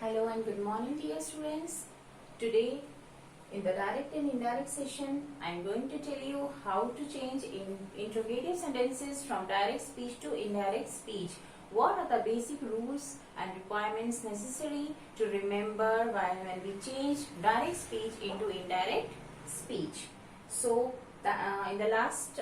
Hello and good morning dear students. Today in the direct and indirect session I am going to tell you how to change in interrogative sentences from direct speech to indirect speech. What are the basic rules and requirements necessary to remember when we change direct speech into indirect speech. So in the last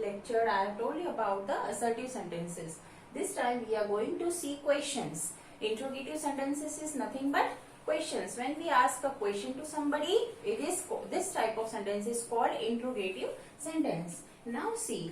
lecture I have told you about the assertive sentences. This time we are going to see questions. Interrogative sentences is nothing but questions. When we ask a question to somebody, this type of sentence is called interrogative sentence. Now see,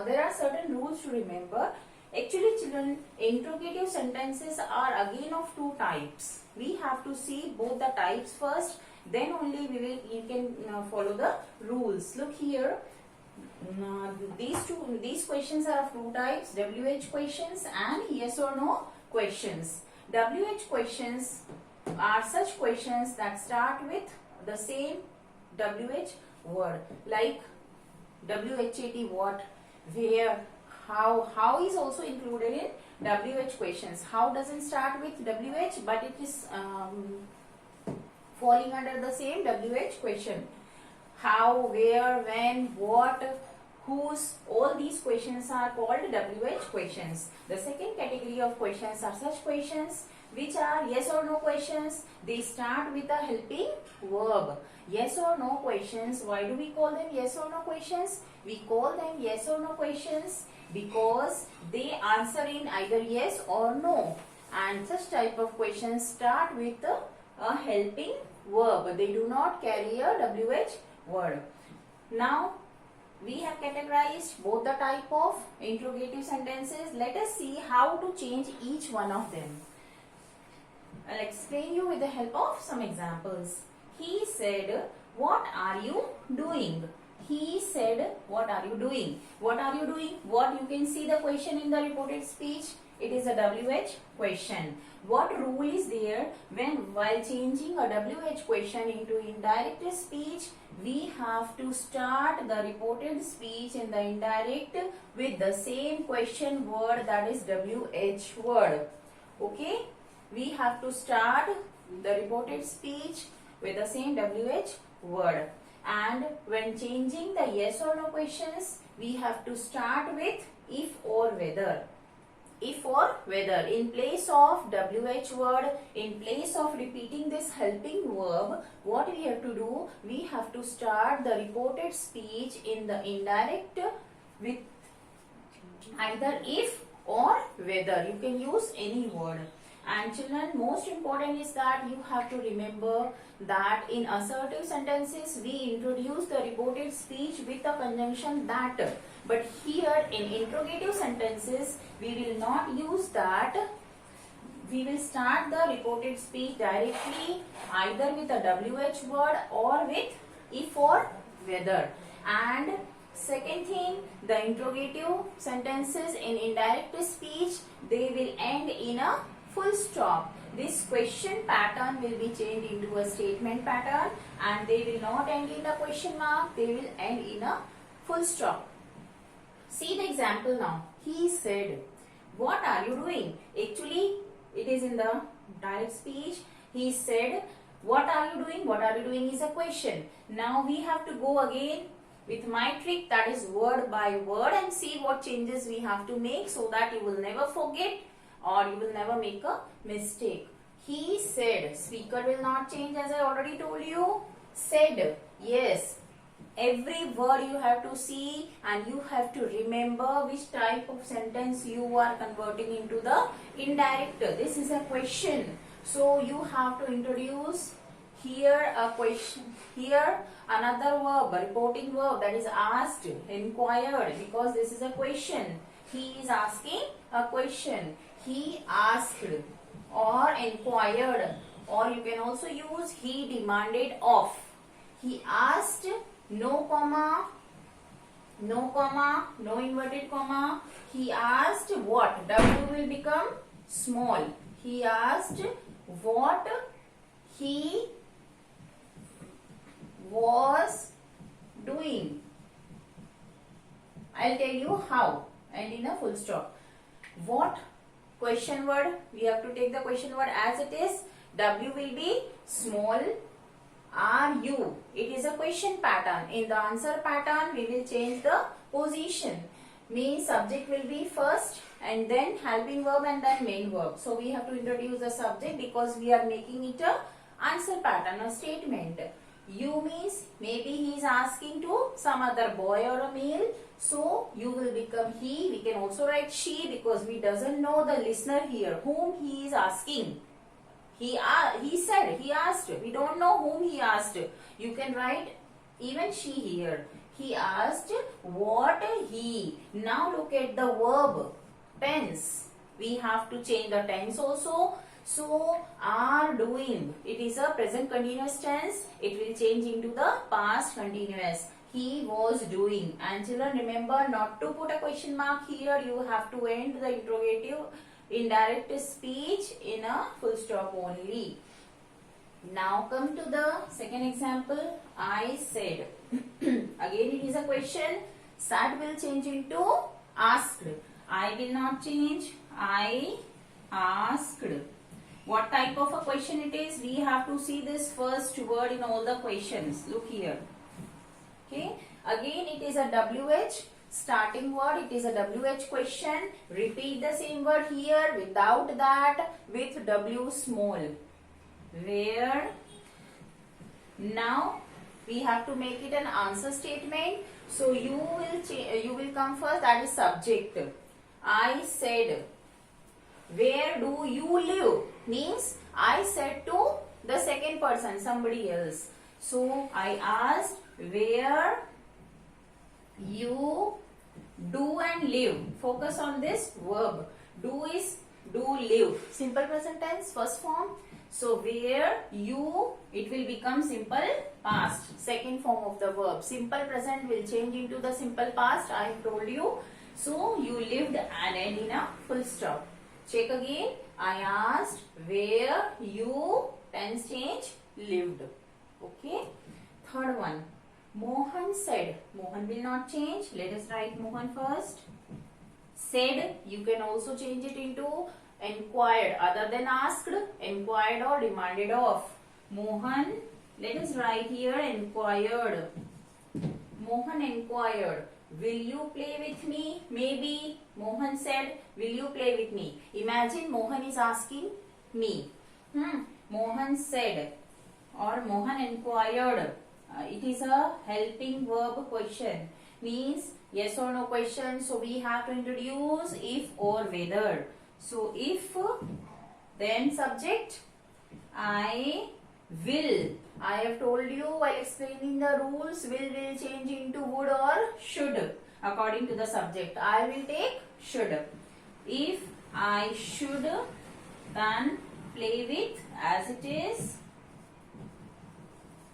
there are certain rules to remember. Actually children, interrogative sentences are again of two types. We have to see both the types first, then only you can follow the rules. Look here. These questions are of two types, WH questions and yes or no questions. WH questions are such questions that start with the same WH word, like WHAT, what, where, how. How is also included in WH questions. How doesn't start with WH, but it is falling under the same WH question. How, where, when, what, whose, all these questions are called WH questions. The second category of questions are such questions which are yes or no questions. They start with a helping verb. Yes or no questions. Why do we call them yes or no questions? We call them yes or no questions because they answer in either yes or no. And such type of questions start with a helping verb. They do not carry a WH word. Now we have categorized both the type of interrogative sentences. Let us see how to change each one of them. I'll explain you with the help of some examples. He said, "What are you doing?" He said, "What are you doing?" What are you doing? What you can see the question in the reported speech. It is a WH question. What rule is there while changing a WH question into indirect speech? We have to start the reported speech in the indirect with the same question word, that is WH word. Okay? We have to start the reported speech with the same WH word. And when changing the yes or no questions, we have to start with if or whether. If or whether. In place of WH word, in place of repeating this helping verb, what we have to do? We have to start the reported speech in the indirect with either if or whether. You can use any word. And children, most important is that you have to remember that in assertive sentences we introduce the reported speech with a conjunction that. But here in interrogative sentences we will not use that. We will start the reported speech directly either with a WH word or with if or whether. And second thing, the interrogative sentences in indirect speech, they will end in a full stop. This question pattern will be changed into a statement pattern and they will not end in a question mark, they will end in a full stop. See the example now. He said, "What are you doing?" Actually, it is in the direct speech. He said, "What are you doing?" What are you doing is a question. Now we have to go again with my trick, that is word by word, and see what changes we have to make so that you will never forget or you will never make a mistake. He said, speaker will not change as I already told you. Said, yes. Every word you have to see and you have to remember which type of sentence you are converting into the indirect. This is a question. So you have to introduce here a question. Here another verb, a reporting verb, that is asked, inquired, because this is a question. He is asking a question. He asked or inquired, or you can also use he demanded of. He asked, no comma, no inverted comma. He asked what? W will become small. He asked what he was doing. I'll tell you how, and in a full stop. What question word. We have to take the question word as it is. W will be small are you. It is a question pattern. In the answer pattern, we will change the position. Means subject will be first and then helping verb and then main verb. So we have to introduce the subject because we are making it a answer pattern, a statement. You means maybe he is asking to some other boy or a male. So you will become he. We can also write she because we doesn't know the listener here whom he is asking. He said, he asked. We don't know whom he asked. You can write even she here. He asked what he. Now look at the verb tense. We have to change the tense also. So are doing. It is a present continuous tense. It will change into the past continuous. He was doing. And children, remember not to put a question mark here. You have to end the interrogative indirect speech in a full stop only. Now come to the second example. I said. Again it is a question. Said will change into asked. I will not change. I asked. What type of a question it is? We have to see this first word in all the questions. Look here. Okay. Again it is a WH. Starting word, it is a WH question. Repeat the same word here without that with W small. Where? Now we have to make it an answer statement. So you will come first. That is subject. I said. Where do you live? Means I said to the second person, somebody else. So I asked where you do and live. Focus on this verb. Do is do live. Simple present tense, first form. So where you, it will become simple past. Second form of the verb. Simple present will change into the simple past. I have told you. So you lived and end in a full stop. Check again. I asked where you, tense change, lived. Okay. Third one. Mohan said. Mohan will not change. Let us write Mohan first. Said, you can also change it into inquired. Other than asked, inquired or demanded of. Mohan, let us write here inquired. Mohan inquired. Will you play with me? Maybe Mohan said, will you play with me? Imagine Mohan is asking me. Mohan said or Mohan inquired. It is a helping verb question. Means yes or no question. So we have to introduce if or whether. So if, then subject, I will. I have told you while explaining the rules, will change into would or should according to the subject. I will take should. If I should, then play with as it is.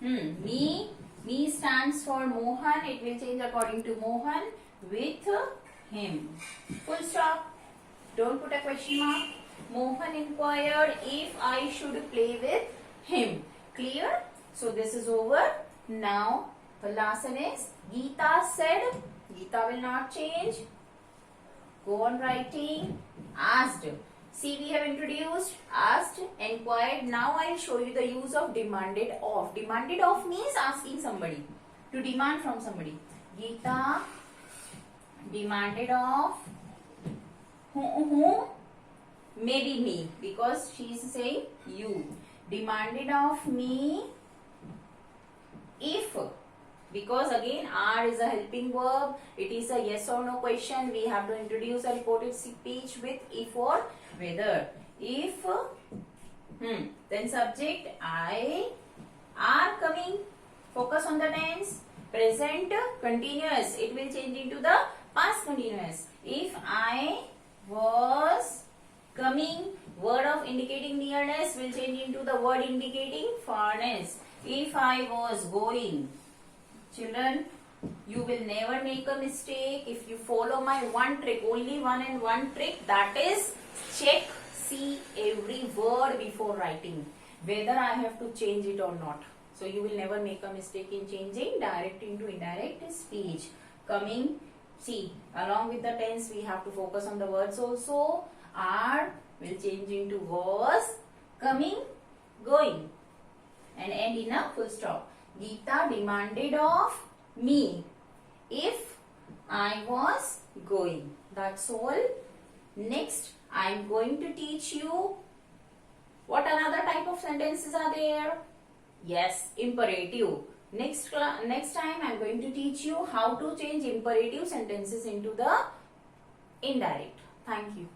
Me stands for Mohan. It will change according to Mohan with him. Full stop. Don't put a question mark. Mohan inquired if I should play with him. Clear? So this is over. Now the last one is Geeta said. Geeta will not change. Go on writing. Asked. See, we have introduced, asked, inquired. Now I will show you the use of demanded of. Demanded of means asking somebody. To demand from somebody. Geeta demanded of whom? Maybe me. Because she is saying you. Demanded of me if. Because again are is a helping verb. It is a yes or no question. We have to introduce a reported speech with if or whether. If then subject I are coming. Focus on the tense. Present continuous. It will change into the past continuous. If I was coming, word of indicating nearness will change into the word indicating farness. If I was going. Children, you will never make a mistake if you follow my one trick, only one and one trick, that is check, see every word before writing, whether I have to change it or not. So you will never make a mistake in changing direct into indirect speech. Coming, see, along with the tense we have to focus on the words also. Are will change into was, coming, going, and end in a full stop. Geeta demanded of me if I was going. That's all. Next, I am going to teach you what another type of sentences are there. Yes, imperative. Next time I am going to teach you how to change imperative sentences into the indirect. Thank you.